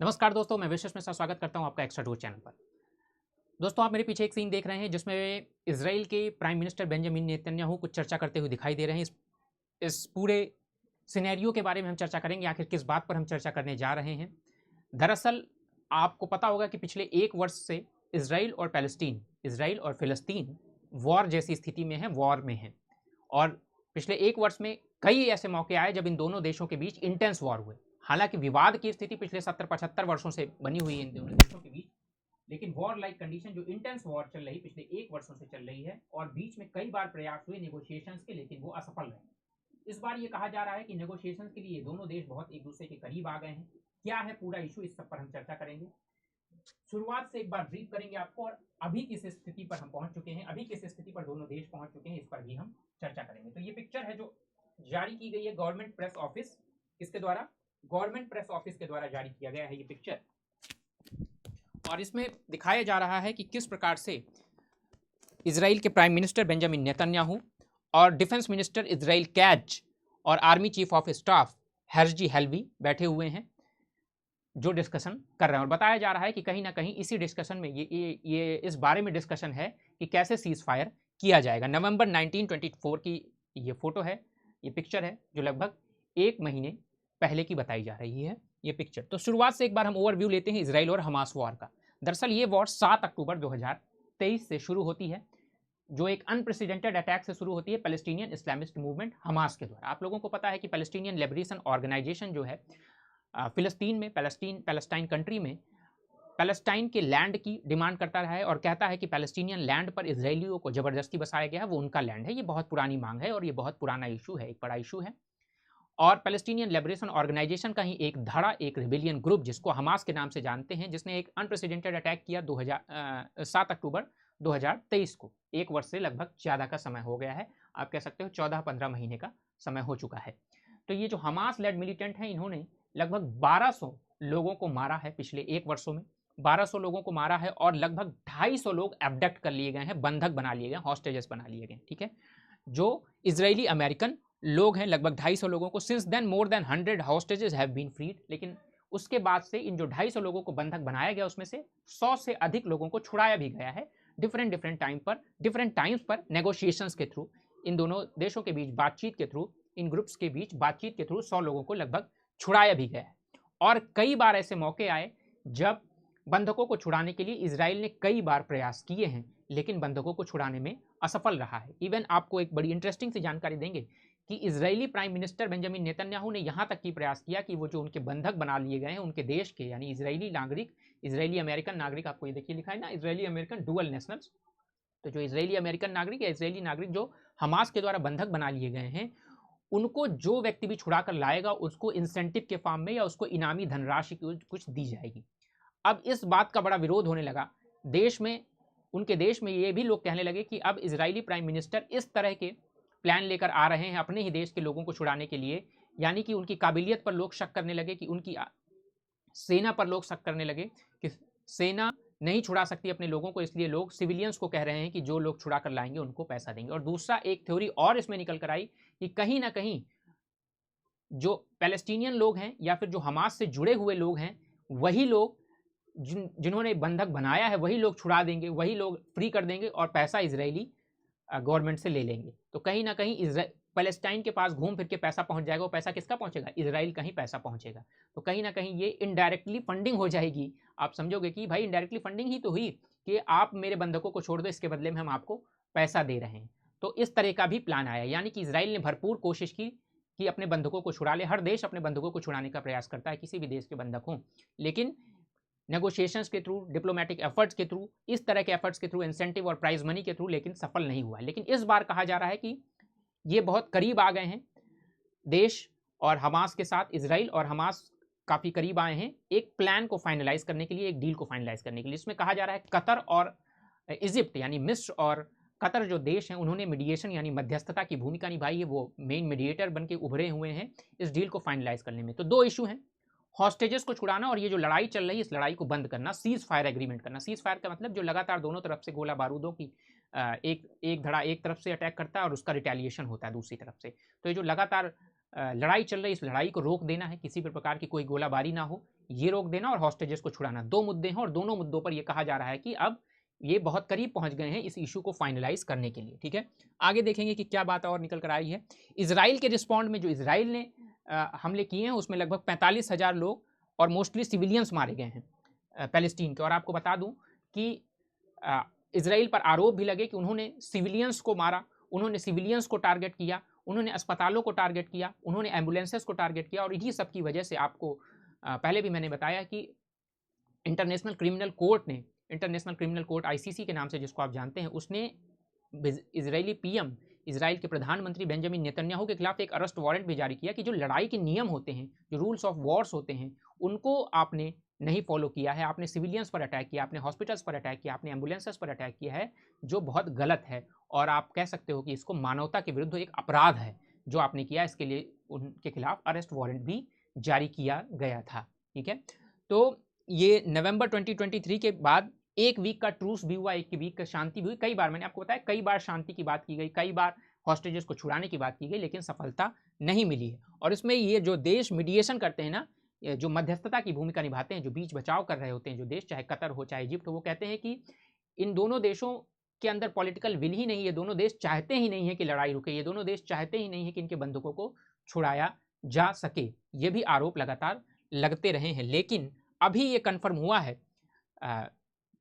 नमस्कार दोस्तों, मैं विशेष मिश्रा स्वागत करता हूं आपका एक्स्ट्रा टूर चैनल पर। दोस्तों, आप मेरे पीछे एक सीन देख रहे हैं जिसमें इजराइल के प्राइम मिनिस्टर बेंजामिन नेतन्याहू कुछ चर्चा करते हुए दिखाई दे रहे हैं। इस पूरे सिनेरियो के बारे में हम चर्चा करेंगे, आखिर किस बात पर हम चर्चा करने जा रहे हैं। दरअसल आपको पता होगा कि पिछले 1 वर्ष से इजराइल और फिलिस्तीन वॉर जैसी स्थिति में है, वॉर में है। और पिछले 1 वर्ष में कई ऐसे मौके आए जब इन दोनों देशों के बीच इंटेंस वॉर हुए। हालांकि विवाद की स्थिति पिछले 70-75 वर्षों से बनी हुई है इन दोनों देशों के बीच, लेकिन वॉर लाइक कंडीशन जो इंटेंस वॉर चल रही पिछले 1 वर्षों से चल रही है और बीच में कई बार प्रयास हुए नेगोशिएशंस के, लेकिन वो असफल रहे। इस बार ये कहा जा रहा है कि नेगोशिएशंस के लिए ये दोनों देश बहुत एक दूसरे के करीब आ गए हैं। क्या है पूरा इशू, इस सब पर हम चर्चा करेंगे। शुरुआत से एक बार ब्रीफ करेंगे आपको और अभी किस स्थिति पर हम पहुंच चुके हैं, अभी किस स्थिति पर दोनों देश पहुंच चुके हैं, इस पर भी हम चर्चा करेंगे। तो ये पिक्चर है जो जारी की गई है गवर्नमेंट प्रेस ऑफिस, किसके द्वारा? गवर्नमेंट प्रेस ऑफिस के द्वारा जारी किया गया है ये पिक्चर। और इसमें दिखाया जा रहा है कि किस प्रकार से इजराइल के प्राइम मिनिस्टर बेंजामिन नेतन्याहू और डिफेंस मिनिस्टर इजराइल कैच और army chief of staff Herzi Halevi बैठे हुए हैं, जो डिस्कशन कर रहे हैं। और बताया जा रहा है कि कहीं ना कहीं इसी डिस्कशन में ये इस बारे में डिस्कशन है कि कैसे सीज फायर किया जाएगा। नवंबर 1924 की ये फोटो है, ये पिक्चर है जो लगभग 1 महीने पहले की बताई जा रही है ये पिक्चर। तो शुरुआत से एक बार हम ओवरव्यू लेते हैं इजराइल और हमास वॉर का। दरअसल ये वॉर 7 अक्टूबर 2023 से शुरू होती है, जो एक अनप्रेसिडेंटेड अटैक से शुरू होती है पैलेस्टीनियन इस्लामिस्ट मूवमेंट हमास के द्वारा। आप लोगों को पता है कि पैलेस्टीनियन लिबरेशन ऑर्गेनाइजेशन जो है फिलिस्तीन में, पैलेस्टाइन कंट्री में पैलेस्टाइन के लैंड की डिमांड करता रहा है और कहता है कि पैलेस्टीनियन लैंड पर इजरायलियों को जबरदस्ती बसाया गया है, वो उनका लैंड है। ये बहुत पुरानी मांग है और ये बहुत पुराना इशू है, एक बड़ा इशू है। और पैलेस्टीनियन लिबरेशन ऑर्गेनाइजेशन का ही एक धड़ा, एक रिबेलियन ग्रुप जिसको हमास के नाम से जानते हैं, जिसने एक अनप्रेसिडेंटेड अटैक किया 7 अक्टूबर 2023 को। 1 वर्ष से लगभग ज़्यादा का समय हो गया है, आप कह सकते हो 14-15 महीने का समय हो चुका है। तो ये जो हमास लेड मिलिटेंट हैं, इन्होंने लगभग 1200 लोगों को मारा है पिछले 1 वर्षों में। 1200 लोगों को मारा है और लगभग 250 लोग एब्डक्ट कर लिए गए हैं, बंधक बना लिए गए, हॉस्टेजेस बना लिए गए, ठीक है, जो इजरायली अमेरिकन लोग हैं। लगभग 250 लोगों को since then more than 100 hostages have been freed. लेकिन उसके बाद से इन जो 250 लोगों को बंधक बनाया गया उसमें से 100 से अधिक लोगों को छुड़ाया भी गया है डिफरेंट टाइम्स पर नेगोशिएशंस के थ्रू, इन दोनों देशों के बीच बातचीत के थ्रू, इन ग्रुप्स के बीच बातचीत के थ्रू 100 लोगों को लगभग छुड़ाया भी गया है। और कई बार ऐसे मौके आए जब बंधकों को छुड़ाने के लिए इजराइल ने कई बार प्रयास किए हैं, लेकिन बंधकों को छुड़ाने में असफल रहा है। इवन आपको एक बड़ी इंटरेस्टिंग सी जानकारी देंगे कि Israeli prime minister Benjamin Netanyahu ने यहाँ तक की प्रयास किया कि वो जो उनके बंधक बना लिए गए हैं उनके देश के, यानी इजरायली नागरिक, इजरायली अमेरिकन नागरिक, आपको ये देखिए लिखा है ना, इजरायली अमेरिकन डुअल नेशनल्स। तो जो इजरायली अमेरिकन नागरिक या इजरायली नागरिक जो हमास के द्वारा बंधक बना लिए गए हैं, उनको जो व्यक्ति भी छुड़ा कर लाएगा उसको इंसेंटिव के फॉर्म में या उसको इनामी धनराशि कुछ दी जाएगी। अब इस बात का बड़ा विरोध होने लगा देश में, उनके देश में ये भी लोग कहने लगे कि अब इजरायली प्राइम मिनिस्टर इस तरह के प्लान लेकर आ रहे हैं अपने ही देश के लोगों को छुड़ाने के लिए, यानी कि उनकी काबिलियत पर लोग शक करने लगे, कि उनकी सेना पर लोग शक करने लगे कि सेना नहीं छुड़ा सकती अपने लोगों को, इसलिए लोग सिविलियंस को कह रहे हैं कि जो लोग छुड़ा कर लाएंगे उनको पैसा देंगे। और दूसरा एक थ्योरी और इसमें निकल कर आई कि कहीं ना कहीं जो पैलेस्टीनियन लोग हैं या फिर जो हमास से जुड़े हुए लोग हैं, वही लोग जिन्होंने बंधक बनाया है, वही लोग छुड़ा देंगे, वही लोग फ्री कर देंगे और पैसा इजरायली गवर्नमेंट से ले लेंगे। तो कहीं ना कहीं पैलेस्टाइन के पास घूम फिर के पैसा पहुंच जाएगा। वो पैसा किसका पहुंचेगा? इजराइल का ही पैसा पहुंचेगा। तो कहीं ना कहीं ये इनडायरेक्टली फंडिंग हो जाएगी। आप समझोगे कि भाई इनडायरेक्टली फंडिंग ही तो हुई कि आप मेरे बंधकों को छोड़ दो, इसके बदले में हम आपको पैसा दे रहे हैं। तो इस तरह का भी प्लान आया, यानी कि इजराइल ने भरपूर कोशिश की कि अपने बंधकों को छुड़ा ले। हर देश अपने बंधकों को छुड़ाने का प्रयास करता है, किसी भी देश के बंधक हों, लेकिन नेगोशिएशंस के थ्रू, डिप्लोमेटिक एफर्ट्स के थ्रू, इस तरह के एफर्ट्स के थ्रू, इंसेंटिव और प्राइज मनी के थ्रू, लेकिन सफल नहीं हुआ। लेकिन इस बार कहा जा रहा है कि ये बहुत करीब आ गए हैं देश और हमास के साथ, इजराइल और हमास काफ़ी करीब आए हैं एक प्लान को फाइनलाइज करने के लिए, एक डील को फाइनलाइज करने के लिए। इसमें कहा जा रहा है कतर और इजिप्ट, यानी मिस्र और कतर जो देश हैं, उन्होंने मीडिएशन यानी मध्यस्थता की भूमिका निभाई है, वो मेन मीडिएटर बन के उभरे हुए हैं इस डील को फाइनलाइज करने में। तो 2 इशू हैं, हॉस्टेजेस को छुड़ाना और ये जो लड़ाई चल रही है इस लड़ाई को बंद करना, सीज फायर एग्रीमेंट करना। सीज फायर का मतलब जो लगातार दोनों तरफ से गोला बारूदों की एक धड़ा एक तरफ से अटैक करता है और उसका रिटेलिएशन होता है दूसरी तरफ से। तो ये जो लगातार लड़ाई चल रही, इस लड़ाई को रोक देना है, किसी भी प्रकार की कोई गोलाबारी ना हो, ये रोक देना और हॉस्टेजेस को छुड़ाना, 2 मुद्दे हैं और दोनों मुद्दों पर यह कहा जा रहा है कि अब ये बहुत करीब पहुंच गए हैं इस इशू को फाइनलाइज करने के लिए। ठीक है, आगे देखेंगे कि क्या बात और निकल कर आई है। इजराइल के रिस्पॉन्ड में जो इजराइल ने हमले किए हैं उसमें लगभग 45,000 लोग और मोस्टली सिविलियंस मारे गए हैं पैलेस्टीन के। और आपको बता दूं कि इजराइल पर आरोप भी लगे कि उन्होंने सिविलियंस को मारा, उन्होंने सिविलियंस को टारगेट किया, उन्होंने अस्पतालों को टारगेट किया, उन्होंने एम्बुलेंसेस को टारगेट किया। और इन्हीं सब की वजह से आपको पहले भी मैंने बताया कि इंटरनेशनल क्रिमिनल कोर्ट आईसीसी के नाम से जिसको आप जानते हैं, उसने इजरायली पीएम, इजराइल के प्रधानमंत्री बेंजामिन नेतन्याहू के खिलाफ एक अरेस्ट वारंट भी जारी किया कि जो लड़ाई के नियम होते हैं, जो रूल्स ऑफ वॉर्स होते हैं, उनको आपने नहीं फॉलो किया है, आपने सिविलियंस पर अटैक किया, आपने हॉस्पिटल्स पर अटैक किया, आपने एम्बुलेंसेस पर अटैक किया है, जो बहुत गलत है। और आप कह सकते हो कि इसको मानवता के विरुद्ध एक अपराध है जो आपने किया। इसके लिए उनके खिलाफ अरेस्ट वारंट भी जारी किया गया था। ठीक है, तो ये नवंबर 2023 के बाद एक वीक का ट्रूस भी हुआ, एक वीक का शांति भी हुई। कई बार मैंने आपको बताया, कई बार शांति की बात की गई, कई बार हॉस्टेजेस को छुड़ाने की बात की गई, लेकिन सफलता नहीं मिली है। और इसमें ये जो देश मीडिएशन करते हैं ना, जो मध्यस्थता की भूमिका निभाते हैं, जो बीच बचाव कर रहे होते हैं, जो देश चाहे कतर हो चाहे इजिप्ट हो, वो कहते हैं कि इन दोनों देशों के अंदर पॉलिटिकल विल ही नहीं है, दोनों देश चाहते ही नहीं है कि लड़ाई रुके, ये दोनों देश चाहते ही नहीं है कि इनके बंधुकों को छुड़ाया जा सके। ये भी आरोप लगातार लगते रहे हैं। लेकिन अभी ये कन्फर्म हुआ है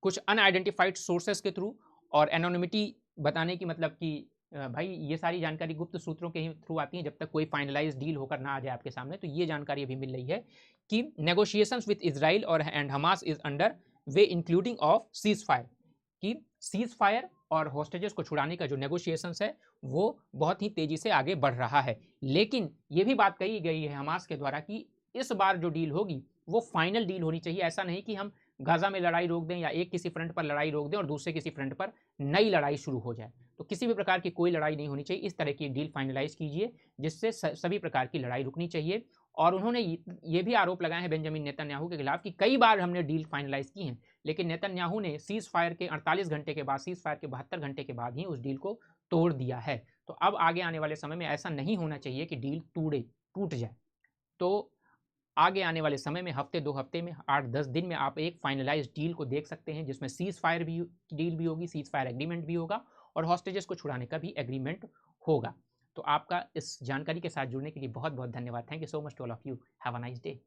कुछ अनआइडेंटिफाइड सोर्सेस के थ्रू, और एनोनिमिटी बताने की मतलब कि भाई ये सारी जानकारी गुप्त सूत्रों के ही थ्रू आती है, जब तक कोई फाइनलाइज डील होकर ना आ जाए आपके सामने। तो ये जानकारी अभी मिल रही है कि नेगोशिएशंस विद इजराइल और and Hamas is under way including of cease fire, कि सीज फायर और हॉस्टेजेस को छुड़ाने का जो नेगोशिएशंस है वो बहुत ही तेजी से आगे बढ़ रहा है। लेकिन ये भी बात कही गई है हमास के द्वारा कि इस बार जो डील होगी वो फाइनल डील होनी चाहिए। ऐसा नहीं कि हम गाजा में लड़ाई रोक दें या एक किसी फ्रंट पर लड़ाई रोक दें और दूसरे किसी फ्रंट पर नई लड़ाई शुरू हो जाए। तो किसी भी प्रकार की कोई लड़ाई नहीं होनी चाहिए। इस तरह की डील फाइनलाइज कीजिए जिससे सभी प्रकार की लड़ाई रुकनी चाहिए। और उन्होंने ये भी आरोप लगाए हैं बेंजामिन नेतन्याहू के खिलाफ कि कई बार हमने डील फाइनलाइज की है, लेकिन नेतन्याहू ने सीज फायर के 48 घंटे के बाद, सीज फायर के 72 घंटे के बाद ही उस डील को तोड़ दिया है। तो अब आगे आने वाले समय में ऐसा नहीं होना चाहिए कि डील टूट जाए। तो आगे आने वाले समय में हफ्ते 2 हफ्ते में 8-10 दिन में आप एक फाइनलाइज डील को देख सकते हैं, जिसमें सीज फायर भी डील भी होगी, सीज फायर एग्रीमेंट भी होगा और हॉस्टेजेस को छुड़ाने का भी एग्रीमेंट होगा। तो आपका इस जानकारी के साथ जुड़ने के लिए बहुत बहुत धन्यवाद। Thank you so much to all of you. Have a nice day.